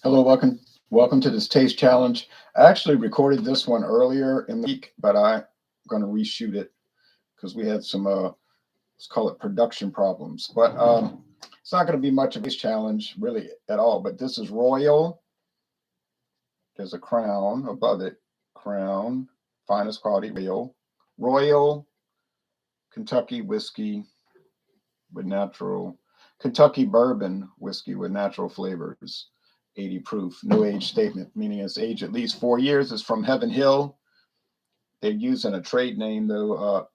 Hello, welcome to this taste challenge. I actually recorded this one earlier in the week, but I'm going to reshoot it because we had some let's call it production problems. But it's not going to be much of a taste challenge really at all. But this is Royal. There's a crown above it. Crown, finest quality Royal Kentucky whiskey with natural Kentucky bourbon whiskey with natural flavors. 80 proof, no age statement, meaning it's aged at least 4 years. It's from Heaven Hill. They're using a trade name though,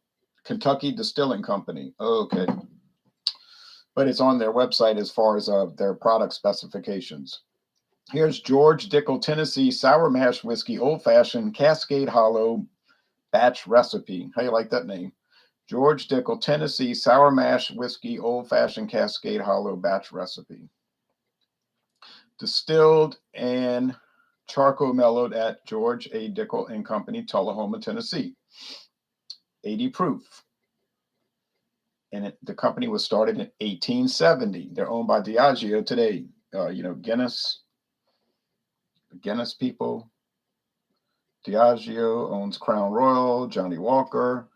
Kentucky Distilling Company. Okay, but it's on their website as far as their product specifications. Here's George Dickel Tennessee Sour Mash Whiskey Old Fashioned Cascade Hollow Batch Recipe. How you like that name? George Dickel Tennessee Sour Mash Whiskey Old Fashioned Cascade Hollow Batch Recipe. Distilled and charcoal mellowed at George A. Dickel and Company, Tullahoma, Tennessee. 80 proof. And the company was started in 1870. They're owned by Diageo today. Guinness people. Diageo owns Crown Royal, Johnny Walker,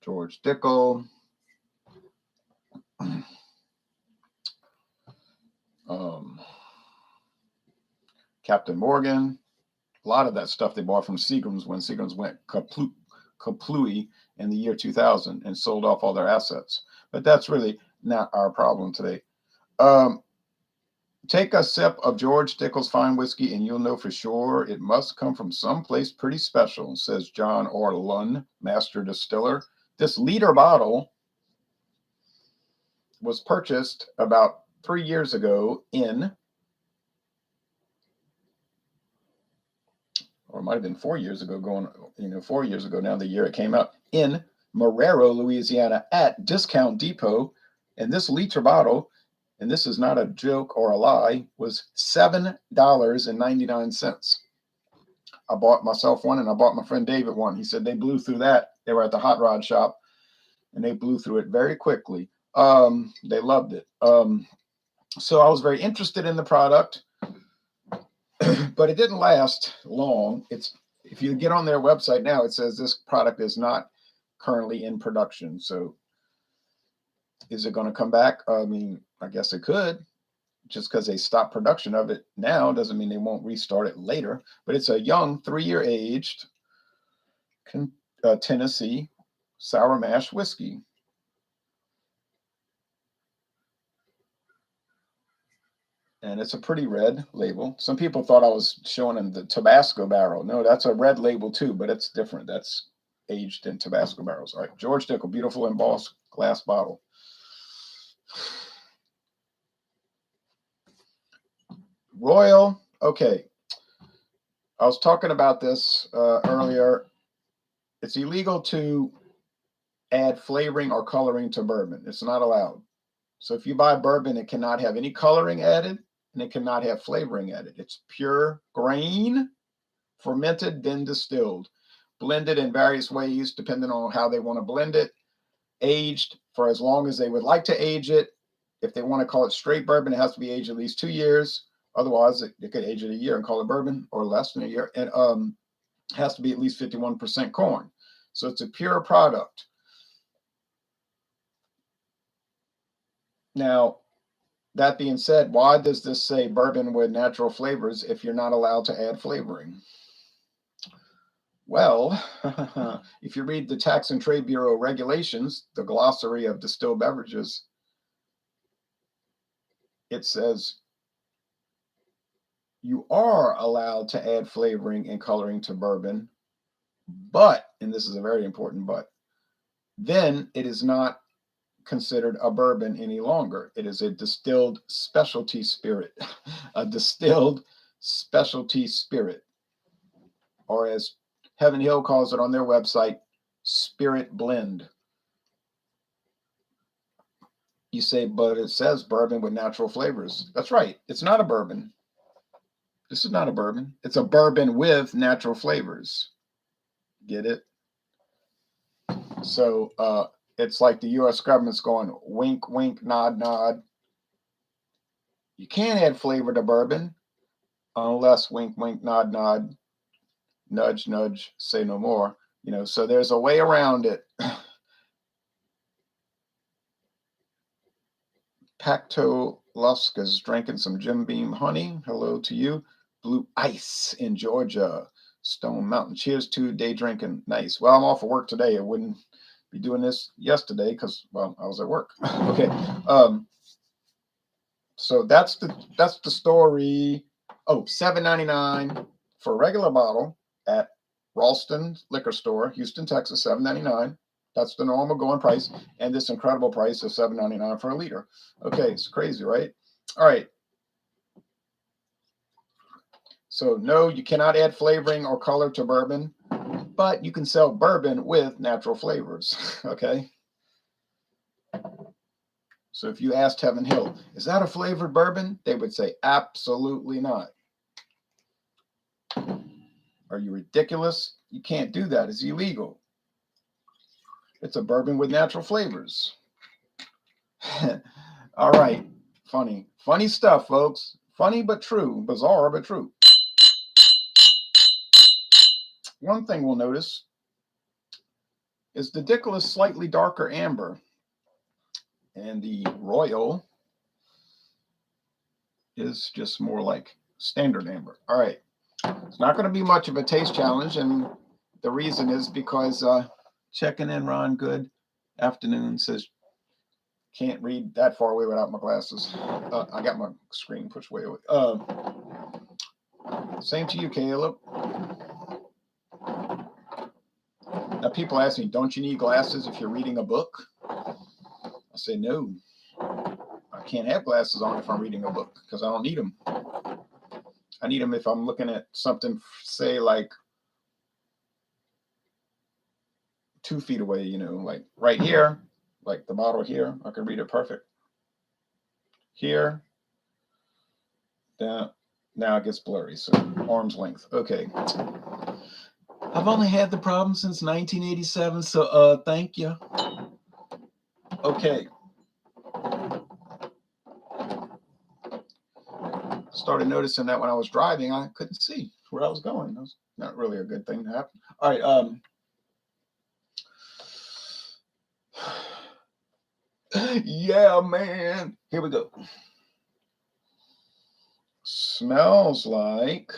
George Dickel. Captain Morgan, a lot of that stuff they bought from Seagram's when Seagram's went kaplooey in the year 2000 and sold off all their assets. But that's really not our problem today. Take a sip of George Dickel's fine whiskey and you'll know for sure it must come from someplace pretty special, says John Orlund, master distiller. This liter bottle was purchased about 3 years ago or it might have been 4 years ago, 4 years ago now, the year it came out, in Marrero, Louisiana, at Discount Depot. And this liter bottle, and this is not a joke or a lie, was $7.99. I bought myself one and I bought my friend David one. He said they blew through that. They were at the hot rod shop and they blew through it very quickly. They loved it. So I was very interested in the product. But it didn't last long. If you get on their website now, it says this product is not currently in production. So is it going to come back? I mean, I guess it could. Just because they stopped production of it now doesn't mean they won't restart it later. But it's a young 3-year aged Tennessee sour mash whiskey. And it's a pretty red label. Some people thought I was showing them the Tabasco barrel. No, that's a red label too, but it's different. That's aged in Tabasco barrels. All right, George Dickel, beautiful embossed glass bottle. Royal, okay. I was talking about this earlier. It's illegal to add flavoring or coloring to bourbon. It's not allowed. So if you buy bourbon, it cannot have any coloring added and it cannot have flavoring added. It's pure grain, fermented, then distilled, blended in various ways depending on how they want to blend it, aged for as long as they would like to age it. If they want to call it straight bourbon, it has to be aged at least 2 years. Otherwise, they could age it a year and call it bourbon, or less than a year. And it has to be at least 51% corn. So it's a pure product. Now, that being said, why does this say bourbon with natural flavors if you're not allowed to add flavoring? Well, if you read the Tax and Trade Bureau regulations, the glossary of distilled beverages, it says you are allowed to add flavoring and coloring to bourbon, but, and this is a very important but, then it is not considered a bourbon any longer. It is a distilled specialty spirit, a distilled specialty spirit, or as Heaven Hill calls it on their website, spirit blend. You say, but it says bourbon with natural flavors. That's right. It's not a bourbon. This is not a bourbon. It's a bourbon with natural flavors. Get it? So it's like the U.S. government's going wink, wink, nod, nod. You can add flavor to bourbon, unless wink, wink, nod, nod, nudge, nudge, say no more. You know, so there's a way around it. Pacto Lusk is drinking some Jim Beam honey. Hello to you. Blue Ice in Georgia. Stone Mountain. Cheers to day drinking. Nice. Well, I'm off of work today. I wouldn't be doing this yesterday because, well, I was at work. Okay. So that's the story. Oh, $7.99 for a regular bottle at Ralston Liquor Store, Houston, Texas, $7.99. That's the normal going price, and this incredible price of $7.99 for a liter. Okay, it's crazy, right? All right. So no, you cannot add flavoring or color to bourbon, but you can sell bourbon with natural flavors. Okay. So if you asked Heaven Hill, is that a flavored bourbon? They would say, absolutely not. Are you ridiculous? You can't do that. It's illegal. It's a bourbon with natural flavors. All right. Funny. Funny stuff, folks. Funny but true. Bizarre but true. One thing we'll notice is the Dickel is slightly darker amber. And the Royal is just more like standard amber. All right. It's not going to be much of a taste challenge. And the reason is because checking in, Ron, good afternoon, says can't read that far away without my glasses. I got my screen pushed way away. Same to you, Caleb. Now, people ask me, don't you need glasses if you're reading a book? I say, no. I can't have glasses on if I'm reading a book because I don't need them. I need them if I'm looking at something, say, like 2 feet away, you know, like right here, like the bottle here. I can read it perfect. Here, now it gets blurry, so arm's length. Okay. I've only had the problem since 1987, so thank you. Okay. Started noticing that when I was driving, I couldn't see where I was going. That was not really a good thing to happen. All right. Yeah, man. Here we go. Smells like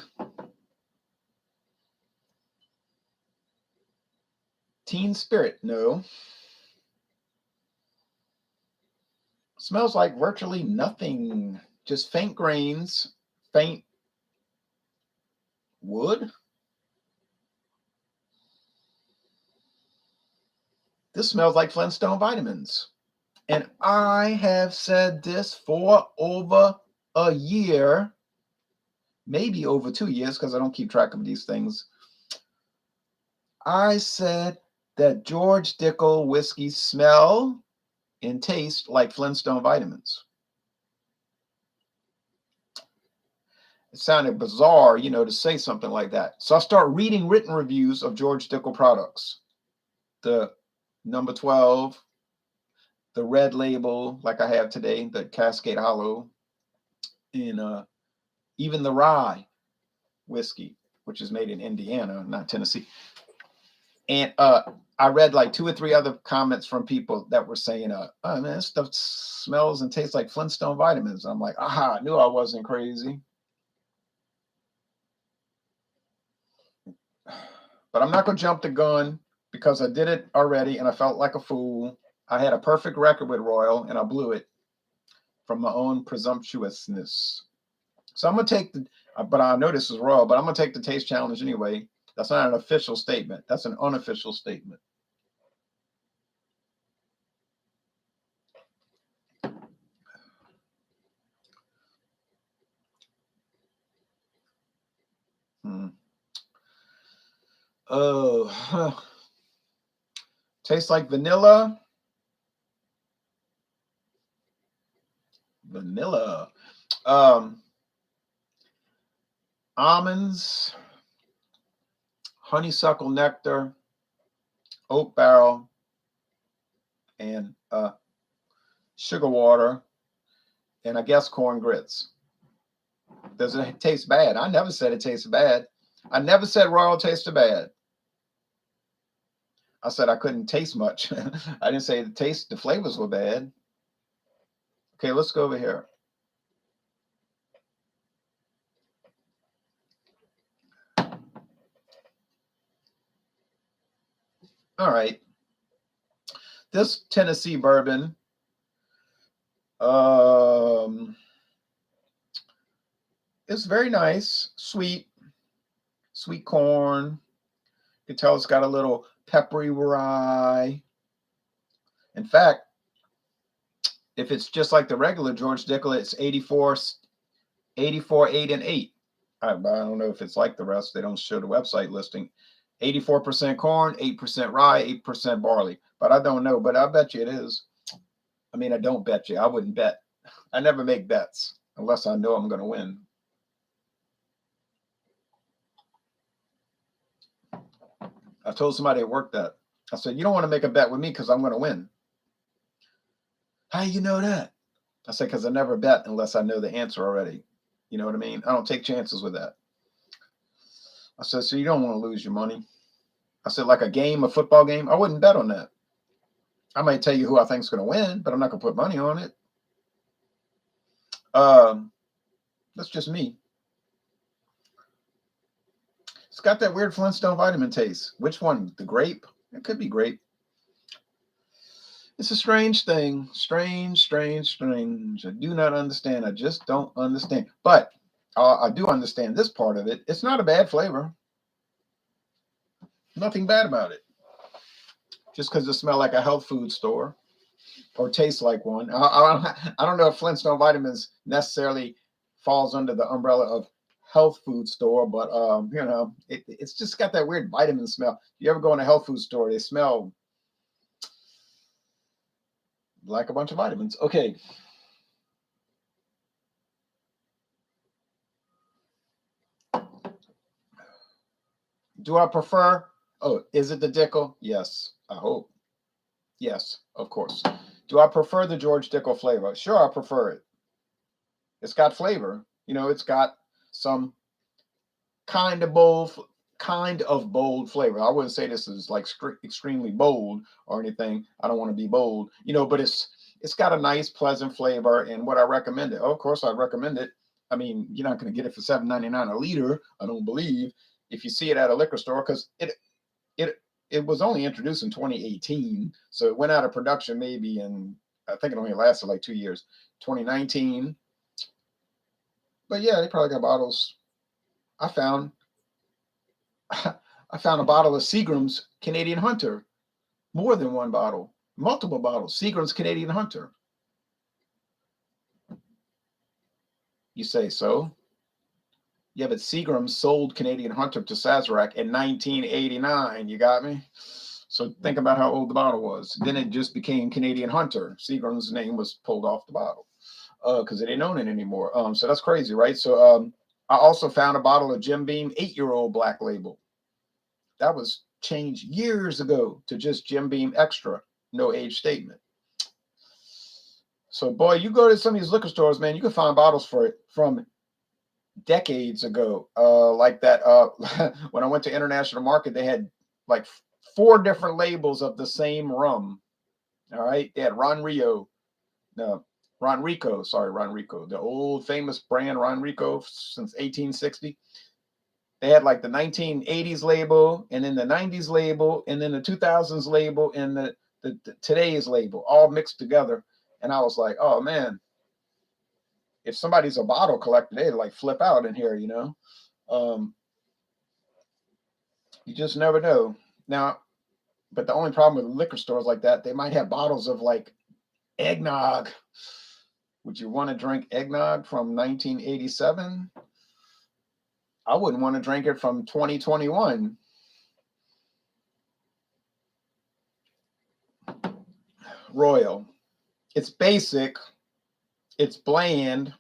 Teen Spirit. No. Smells like virtually nothing. Just faint grains, faint wood. This smells like Flintstone vitamins. And I have said this for over a year, maybe over 2 years, because I don't keep track of these things. I said that George Dickel whiskey smell and taste like Flintstone vitamins. It sounded bizarre, you know, to say something like that. So I start reading written reviews of George Dickel products. The number 12, the red label, like I have today, the Cascade Hollow, and even the rye whiskey, which is made in Indiana, not Tennessee. And I read like 2 or 3 other comments from people that were saying, oh man, this stuff smells and tastes like Flintstone vitamins. I'm like, aha, I knew I wasn't crazy. But I'm not going to jump the gun because I did it already and I felt like a fool. I had a perfect record with Royal and I blew it from my own presumptuousness. So I'm going to take but I know this is Royal, but I'm going to take the taste challenge anyway. That's not an official statement. That's an unofficial statement. Oh, tastes like vanilla. Vanilla. Almonds, honeysuckle nectar, oak barrel, and sugar water, and I guess corn grits. Does it taste bad? I never said it tasted bad. I never said Royal tasted bad. I said I couldn't taste much. I didn't say the flavors were bad. Okay, let's go over here. All right. This Tennessee bourbon, it's very nice, sweet corn. You can tell it's got a little peppery rye. In fact, if it's just like the regular George Dickel, it's 84, 8 and 8. I don't know if it's like the rest. They don't show the website listing. 84% corn, 8% rye, 8% barley. But I don't know. But I bet you it is. I mean, I don't bet you. I wouldn't bet. I never make bets unless I know I'm going to win. I told somebody at work that. I said, you don't want to make a bet with me because I'm going to win. How do you know that? I said, because I never bet unless I know the answer already. You know what I mean? I don't take chances with that. I said, so you don't want to lose your money. I said, like a football game, I wouldn't bet on that. I might tell you who I think is going to win, but I'm not going to put money on it. That's just me. It's got that weird Flintstone vitamin taste. Which one? The grape? It could be grape. It's a strange thing. Strange. I do not understand. I just don't understand. But I do understand this part of it. It's not a bad flavor. Nothing bad about it. Just because it smells like a health food store or tastes like one. I don't know if Flintstone Vitamins necessarily falls under the umbrella of health food store, but you know, it's just got that weird vitamin smell. You ever go in a health food store, they smell like a bunch of vitamins. Okay. Do I prefer? Oh, is it the Dickel? Yes, I hope. Yes, of course. Do I prefer the George Dickel flavor? Sure, I prefer it. It's got flavor. You know, it's got some kind of bold flavor. I wouldn't say this is like extremely bold or anything. I don't want to be bold, you know, but it's got a nice, pleasant flavor. And what I recommend it? Oh, of course, I recommend it. I mean, you're not going to get it for $7.99 a liter, I don't believe, if you see it at a liquor store, because it was only introduced in 2018, so it went out of production maybe in, I think it only lasted like 2 years, 2019. But yeah, they probably got bottles. I found a bottle of Seagram's Canadian Hunter, more than one bottle, multiple bottles. Seagram's Canadian Hunter. You say so? Yeah, but Seagram sold Canadian Hunter to Sazerac in 1989. You got me? So think about how old the bottle was. Then it just became Canadian Hunter. Seagram's name was pulled off the bottle because they didn't own it anymore. So that's crazy, right? So I also found a bottle of Jim Beam 8-year-old Black Label. That was changed years ago to just Jim Beam Extra, no age statement. So, boy, you go to some of these liquor stores, man, you can find bottles for it from decades ago. Like that, when I went to International Market, they had like 4 different labels of the same rum. All right. They had Ron Rico, the old famous brand Ron Rico since 1860. They had like the 1980s label, and then the 90s label, and then the 2000s label, and the today's label, all mixed together. And I was like, oh man, if somebody's a bottle collector, they'd like flip out in here, you know. You just never know. Now, but the only problem with liquor stores like that, they might have bottles of like eggnog. Would you want to drink eggnog from 1987? I wouldn't want to drink it from 2021. Royal. It's basic. It's bland.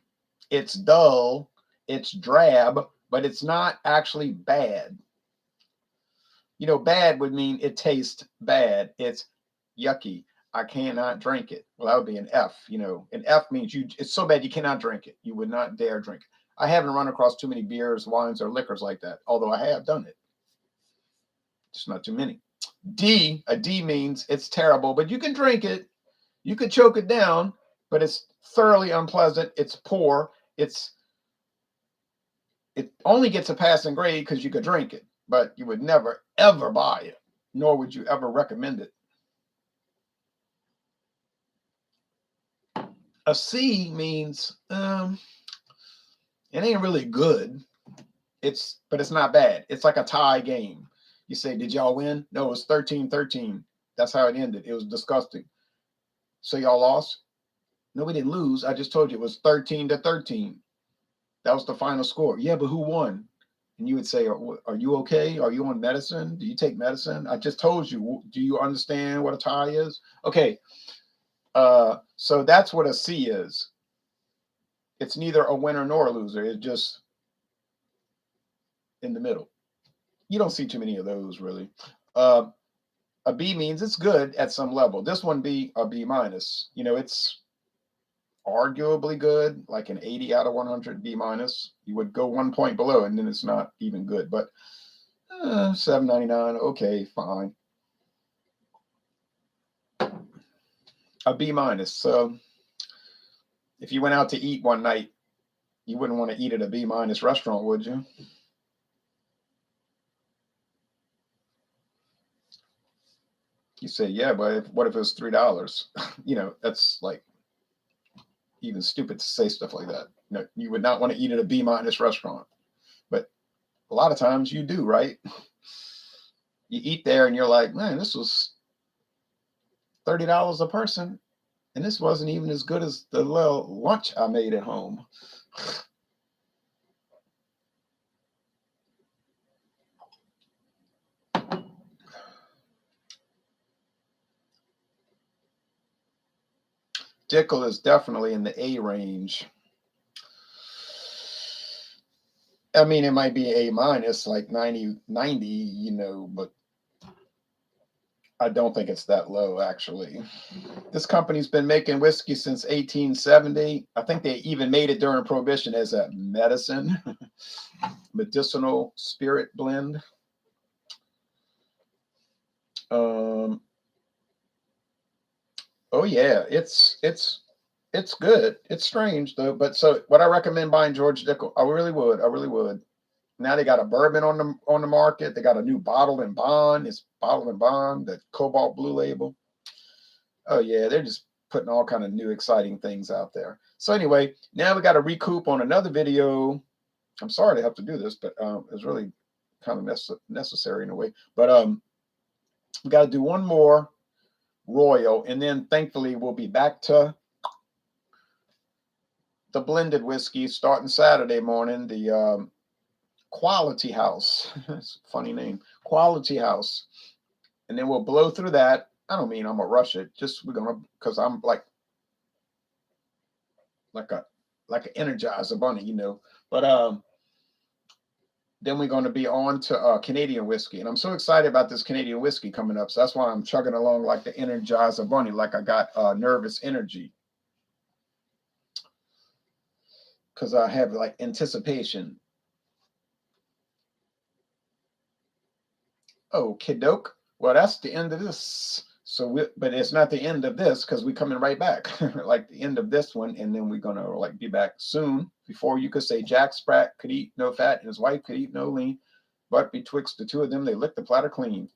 It's dull. It's drab, but it's not actually bad. You know, bad would mean it tastes bad. It's yucky. I cannot drink it. Well, that would be an F. You know, an F means it's so bad you cannot drink it. You would not dare drink it. I haven't run across too many beers, wines, or liquors like that, although I have done it. Just not too many. A D means it's terrible, but you can drink it. You could choke it down, but it's thoroughly unpleasant. It's poor. It only gets a passing grade because you could drink it, but you would never, ever buy it, nor would you ever recommend it. A C means it ain't really good. But it's not bad. It's like a tie game. You say, did y'all win? No, it was 13-13. That's how it ended. It was disgusting. So y'all lost? No, we didn't lose. I just told you it was 13-13. That was the final score. Yeah, but who won? And you would say, are you okay? Are you on medicine? Do you take medicine? I just told you. Do you understand what a tie is? Okay. So that's what a C is. It's neither a winner nor a loser. It's just in the middle. You don't see too many of those, really. A B means it's good at some level. This one be a B minus. You know, it's arguably good, like an 80 out of 100 B minus. You would go 1 point below, and then it's not even good. But $7.99, okay, fine. A B minus. So if you went out to eat one night, you wouldn't want to eat at a B minus restaurant, would you? You say, yeah, but what if it was $3? You know, that's like even stupid to say stuff like that. You know, you would not want to eat at a B minus restaurant, but a lot of times you do, right? You eat there and you're like, man, this was $30 a person, and this wasn't even as good as the little lunch I made at home. Dickel is definitely in the A range. I mean, it might be A minus, like 90, you know, but I don't think it's that low, actually. This company's been making whiskey since 1870. I think they even made it during Prohibition as a medicine, medicinal spirit blend. Oh yeah, it's good. It's strange though. But so would I recommend buying George Dickel? I really would. I really would. Now they got a bourbon on the market. They got a new bottle and bond. It's bottle and bond, the cobalt blue label. Oh yeah, they're just putting all kind of new exciting things out there. So anyway, now we got to recoup on another video. I'm sorry to have to do this, but it's really kind of necessary in a way. But we got to do one more Royal, and then thankfully we'll be back to the blended whiskey starting Saturday morning. The Quality House. It's a funny name. Quality House. And then we'll blow through that. I don't mean I'm gonna rush it. Just we're gonna, because I'm like an Energizer bunny, you know. But then we're going to be on to Canadian whiskey. And I'm so excited about this Canadian whiskey coming up. So that's why I'm chugging along like the Energizer bunny, like I got nervous energy. Because I have like anticipation. Oh, kidoke. Well, that's the end of this. So, but it's not the end of this because we're coming right back, like the end of this one, and then we're gonna like be back soon. Before you could say Jack Sprat could eat no fat and his wife could eat no lean, but betwixt the two of them they licked the platter clean.